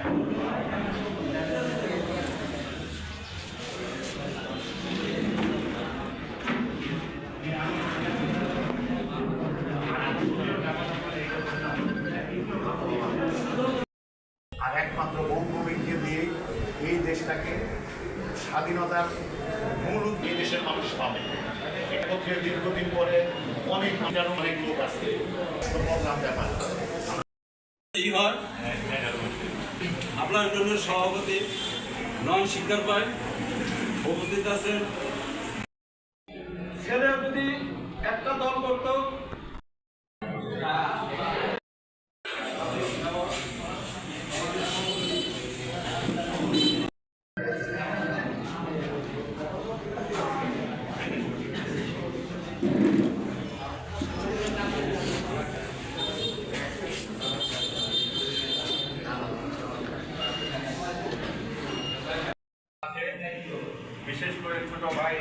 আর একমাত্র বঙ্গবন্ধুকে দিয়ে এই দেশটাকে স্বাধীনতার মূল এই দেশের মানুষ পাবে। এটা পক্ষে দীর্ঘদিন পরে অনেক লোক আছে ব্যাপার। আপনার ইউনিয়নের সভাপতি নয়ন শিকদার ভাই উপস্থিত আছেন। ছেলে যদি একটা দল করত বিশেষ করে ছোট ভাই